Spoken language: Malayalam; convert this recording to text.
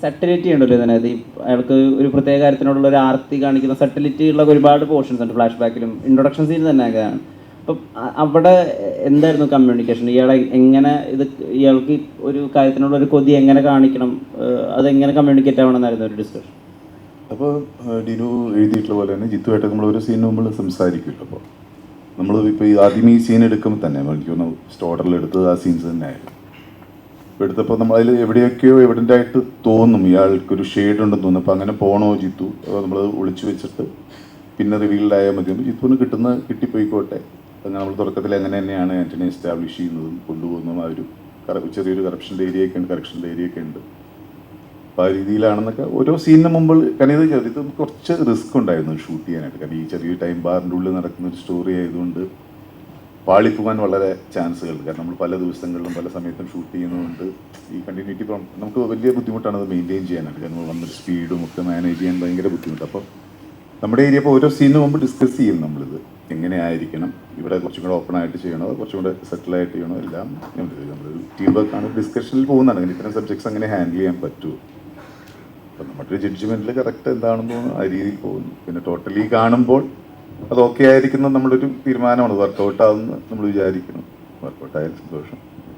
സട്ടിലിറ്റി ഉണ്ടല്ലോ ഇതിനകത്ത്. ഈ അയാൾക്ക് ഒരു പ്രത്യേക കാര്യത്തിനോടുള്ള ഒരു ആർത്തി കാണിക്കുന്ന സട്ടിലിറ്റി ഉള്ള ഒരുപാട് പോർഷൻസ് ഉണ്ട് ഫ്ലാഷ് ബാക്കിലും ഇൻട്രൊഡക്ഷൻ സീൻ തന്നെ ആണ്. അപ്പം അവിടെ എന്തായിരുന്നു കമ്മ്യൂണിക്കേഷൻ? ഇയാളെ എങ്ങനെ ഇയാൾക്ക് ഒരു കാര്യത്തിനുള്ള ഒരു കൊതി എങ്ങനെ കാണിക്കണം, അതെങ്ങനെ കമ്മ്യൂണിക്കേറ്റ് ആവണമെന്നായിരുന്നു ഒരു ഡിസ്കഷൻ. അപ്പോൾ ഡിനു എഴുതിയിട്ടുള്ള പോലെ തന്നെ ജിത്തുമായിട്ട് നമ്മൾ ഒരു സീൻ മുമ്പ് സംസാരിക്കുമല്ലോ. അപ്പോൾ നമ്മൾ ഇപ്പോൾ ഈ ആദ്യം ഈ സീൻ എടുക്കുമ്പോൾ തന്നെ എനിക്ക് തോന്നുന്നു സ്റ്റോർഡറിൽ എടുത്തത് ആ സീൻസ് തന്നെ ആയിരുന്നു. ഇപ്പോൾ എടുത്തപ്പോൾ നമ്മളതിൽ എവിടെയൊക്കെയോ എവിഡൻ്റ് ആയിട്ട് തോന്നും ഇയാൾക്കൊരു ഷെയ്ഡ് ഉണ്ടെന്ന് തോന്നും. അപ്പോൾ അങ്ങനെ പോകണോ ജിത്തു, നമ്മൾ ഒളിച്ചു വെച്ചിട്ട് പിന്നെ റിവീൽഡായാൽ മതി. ജിത്തുവിന് കിട്ടിപ്പോയിക്കോട്ടെ. അങ്ങനെ നമ്മൾ തുടക്കത്തിൽ അങ്ങനെ തന്നെയാണ് ആൻ്റണി എസ്റ്റാബ്ലിഷ് ചെയ്യുന്നതും കൊണ്ടുപോകുന്നതും. ആ ഒരു ചെറിയൊരു കറപ്ഷൻ്റെ ഏരിയയൊക്കെ ഉണ്ട്, കറക്ഷൻ്റെ ഏരിയയൊക്കെ ഉണ്ട്. അപ്പോൾ ആ രീതിയിലാണെന്നൊക്കെ ഓരോ സീനിന് മുമ്പ്. കാരണം ഇത് കുറച്ച് റിസ്ക് ഉണ്ടായിരുന്നു ഷൂട്ട് ചെയ്യാനായിട്ട്. കാരണം ഈ ചെറിയ ടൈം ബാറിൻ്റെ ഉള്ളിൽ നടക്കുന്ന ഒരു സ്റ്റോറി ആയതുകൊണ്ട് പാളിപ്പോകാൻ വളരെ ചാൻസുകളുണ്ട്. കാരണം നമ്മൾ പല ദിവസങ്ങളിലും പല സമയത്തും ഷൂട്ട് ചെയ്യുന്നതുകൊണ്ട് ഈ കണ്ടിന്യൂറ്റി നമുക്ക് വലിയ ബുദ്ധിമുട്ടാണ് അത് മെയിൻറ്റെയിൻ ചെയ്യാനായിട്ട്. കാരണം വന്നൊരു സ്പീഡും ഒക്കെ മാനേജ് ചെയ്യാൻ ഭയങ്കര ബുദ്ധിമുട്ട്. അപ്പോൾ നമ്മുടെ ഏരിയ ഇപ്പോൾ ഓരോ സീനിന് മുമ്പ് ഡിസ്കസ് ചെയ്യും നമ്മളിത് എങ്ങനെ ആയിരിക്കണം, ഇവിടെ കുറച്ചും കൂടെ ഓപ്പൺ ആയിട്ട് ചെയ്യണോ, കുറച്ചും കൂടെ സെറ്റിലായിട്ട് ചെയ്യണോ, എല്ലാം നമ്മളൊരു ടീം വർക്കാണ്, ഡിസ്കഷനിൽ പോകുന്നതാണ്. അങ്ങനെ ഇത്തരം സബ്ജക്ട്സ് അങ്ങനെ ഹാൻഡിൽ ചെയ്യാൻ പറ്റുമോ. അപ്പം നമ്മുടെ ജഡ്ജ്മെൻറ്റിൽ കറക്റ്റ് എന്താണെന്ന് തോന്നുന്നു ആ രീതിയിൽ പോകുന്നു. പിന്നെ ടോട്ടലി കാണുമ്പോൾ അത് ഓക്കെ ആയിരിക്കുന്നത് നമ്മളൊരു തീരുമാനമാണ്. വർക്കൗട്ട് ആവുമെന്ന് നമ്മൾ വിചാരിക്കണം. വർക്കൗട്ടായാലും സന്തോഷം.